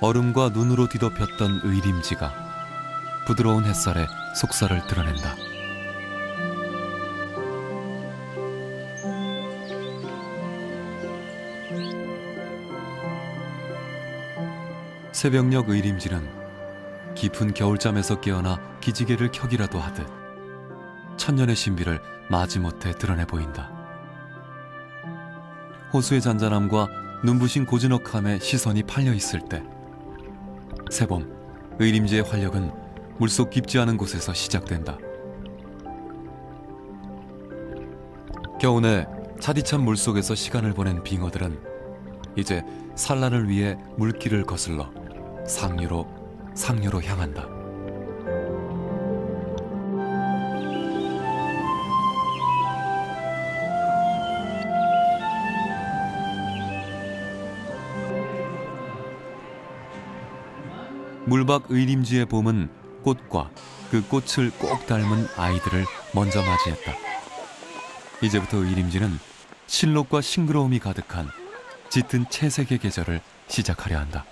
얼음과 눈으로 뒤덮였던 의림지가 부드러운 햇살에 속살을 드러낸다. 새벽녘 의림지는 깊은 겨울잠에서 깨어나 기지개를 켜기라도 하듯 천년의 신비를 마지못해 드러내 보인다. 호수의 잔잔함과 눈부신 고즈넉함에 시선이 팔려 있을 때 새봄 의림지의 활력은 물속 깊지 않은 곳에서 시작된다. 겨우내 차디찬 물속에서 시간을 보낸 빙어들은 이제 산란을 위해 물길을 거슬러 상류로 향한다. 물밖 의림지의 봄은 꽃과 그 꽃을 꼭 닮은 아이들을 먼저 맞이했다. 이제부터 의림지는 신록과 싱그러움이 가득한 짙은 채색의 계절을 시작하려 한다.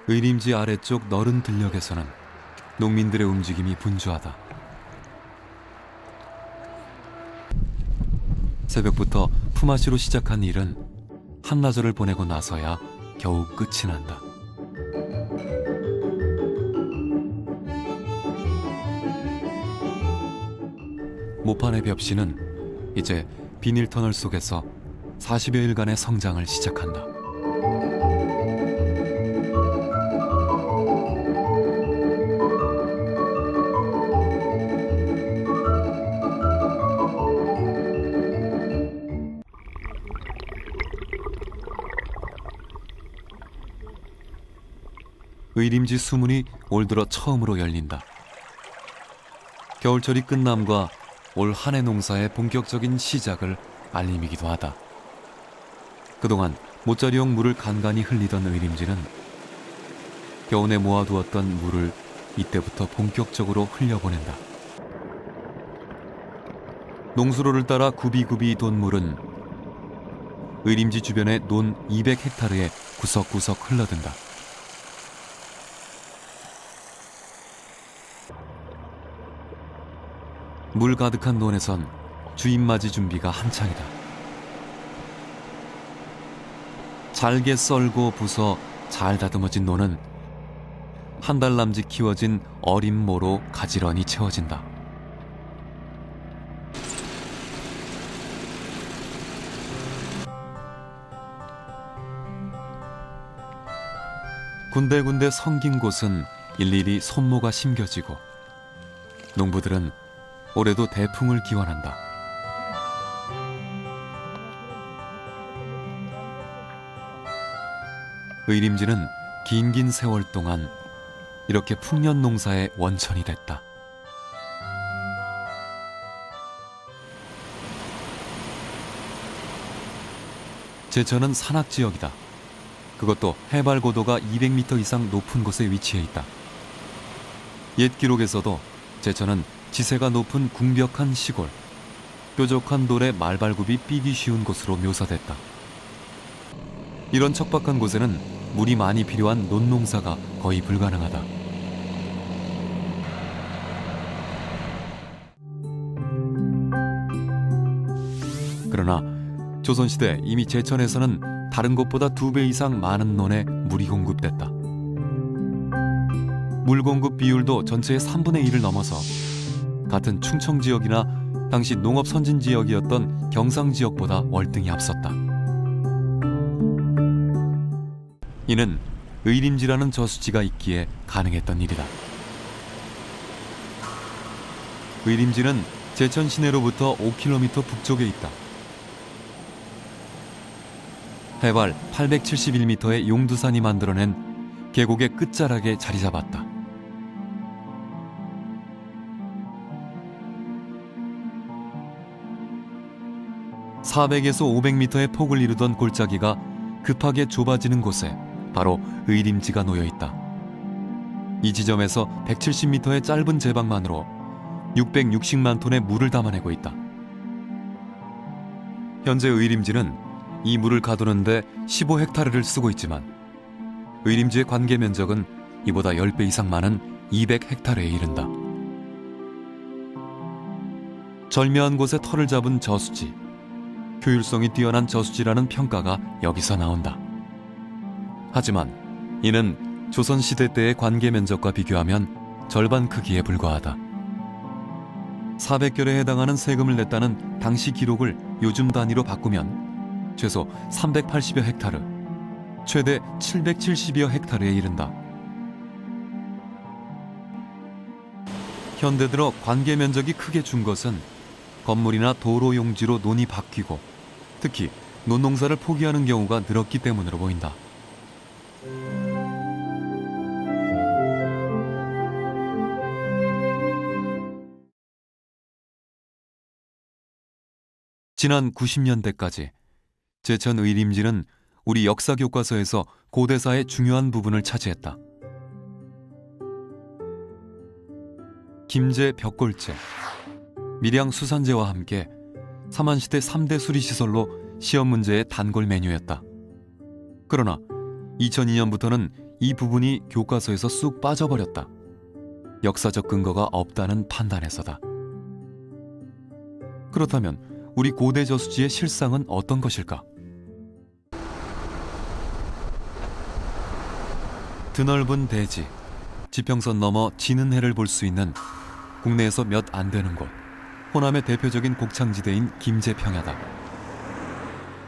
의림지 아래쪽 너른 들녘에서는 농민들의 움직임이 분주하다. 새벽부터 품앗이로 시작한 일은 한나절을 보내고 나서야 겨우 끝이 난다. 모판의 벽시는 이제 비닐터널 속에서 40여일간의 성장을 시작한다. 의림지 수문이 올 들어 처음으로 열린다. 겨울철이 끝남과 올 한 해 농사의 본격적인 시작을 알림이기도 하다. 그동안 모짜리용 물을 간간히 흘리던 의림지는 겨우내 모아두었던 물을 이때부터 본격적으로 흘려보낸다. 농수로를 따라 굽이굽이 돈 물은 의림지 주변의 논 200헥타르에 구석구석 흘러든다. 물 가득한 논에선 주입맞이 준비가 한창이다. 잘게 썰고 부서 잘 다듬어진 논은 한 달 남짓 키워진 어린 모로 가지런히 채워진다. 군데군데 성긴 곳은 일일이 손모가 심겨지고 농부들은 올해도 대풍을 기원한다. 의림지는 긴 세월 동안 이렇게 풍년 농사의 원천이 됐다. 제천은 산악지역이다. 그것도 해발 고도가 200m 이상 높은 곳에 위치해 있다. 옛 기록에서도 제천은 지세가 높은 궁벽한 시골, 뾰족한 돌에 말발굽이 삐기 쉬운 곳으로 묘사됐다. 이런 척박한 곳에는 물이 많이 필요한 논농사가 거의 불가능하다. 그러나 조선시대 이미 제천에서는 다른 곳보다 2배 이상 많은 논에 물이 공급됐다. 물 공급 비율도 전체의 3분의 1을 넘어서 같은 충청 지역이나 당시 농업 선진 지역이었던 경상 지역보다 월등히 앞섰다. 이는 의림지라는 저수지가 있기에 가능했던 일이다. 의림지는 제천 시내로부터 5km 북쪽에 있다. 해발 871m의 용두산이 만들어낸 계곡의 끝자락에 자리 잡았다. (400에서 500m의) 폭을 이루던 골짜기가 급하게 좁아지는 곳에 바로 의림지가 놓여 있다. 이 지점에서 170m의 짧은 제방만으로 660만 톤의 물을 담아내고 있다. 현재 의림지는 이 물을 가두는데 15헥타르를 쓰고 있지만 의림지의 관계 면적은 이보다 10배 이상 많은 200헥타르에 이른다. 절묘한 곳에 털을 잡은 저수지, 효율성이 뛰어난 저수지라는 평가가 여기서 나온다. 하지만 이는 조선시대 때의 관계 면적과 비교하면 절반 크기에 불과하다. 400결에 해당하는 세금을 냈다는 당시 기록을 요즘 단위로 바꾸면 최소 380여 헥타르, 최대 770여 헥타르에 이른다. 현대 들어 관계 면적이 크게 준 것은 건물이나 도로 용지로 논이 바뀌고 특히 논농사를 포기하는 경우가 늘었기 때문으로 보인다. 지난 90년대까지 제천 의림지는 우리 역사 교과서에서 고대사의 중요한 부분을 차지했다. 김제 벽골제, 밀양 수산제와 함께 삼한시대 3대 수리시설로 시험 문제의 단골 메뉴였다. 그러나 2002년부터는 이 부분이 교과서에서 쑥 빠져버렸다. 역사적 근거가 없다는 판단에서다. 그렇다면 우리 고대 저수지의 실상은 어떤 것일까? 드넓은 대지, 지평선 넘어 지는 해를 볼 수 있는 국내에서 몇 안 되는 곳, 호남의 대표적인 곡창지대인 김제평야다.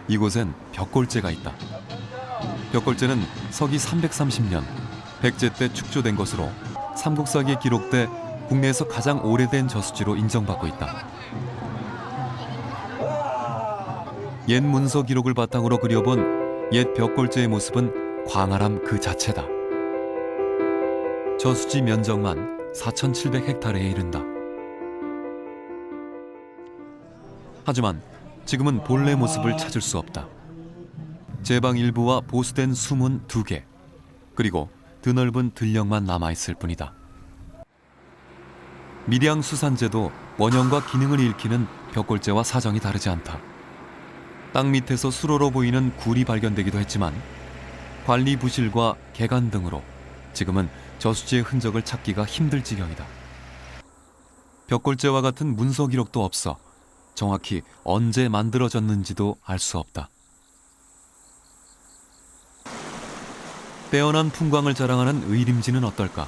이곳엔 벽골제가 있다. 벽골제는 서기 330년 백제 때 축조된 것으로 삼국사기에 기록돼 국내에서 가장 오래된 저수지로 인정받고 있다. 옛 문서 기록을 바탕으로 그려본 옛 벽골제의 모습은 광활함 그 자체다. 저수지 면적만 4,700헥타르에 이른다. 하지만 지금은 본래 모습을 찾을 수 없다. 제방 일부와 보수된 수문 2개, 그리고 드넓은 들녘만 남아있을 뿐이다. 밀양 수산제도 원형과 기능을 잃기는 벽골제와 사정이 다르지 않다. 땅 밑에서 수로로 보이는 굴이 발견되기도 했지만 관리 부실과 개간 등으로 지금은 저수지의 흔적을 찾기가 힘들 지경이다. 벽골제와 같은 문서 기록도 없어 정확히 언제 만들어졌는지도 알 수 없다. 빼어난 풍광을 자랑하는 의림지는 어떨까?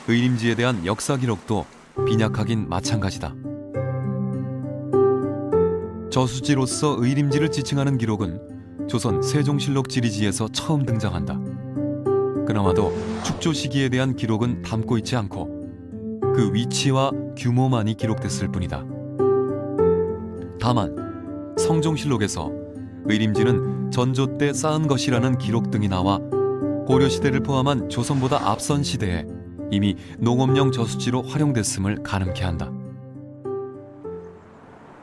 의림지에 대한 역사 기록도 빈약하긴 마찬가지다. 저수지로서 의림지를 지칭하는 기록은 조선 세종실록 지리지에서 처음 등장한다. 그나마도 축조 시기에 대한 기록은 담고 있지 않고 그 위치와 규모만이 기록됐을 뿐이다. 다만 성종실록에서 의림지는 전조 때 쌓은 것이라는 기록 등이 나와 고려시대를 포함한 조선보다 앞선 시대에 이미 농업용 저수지로 활용됐음을 가늠케 한다.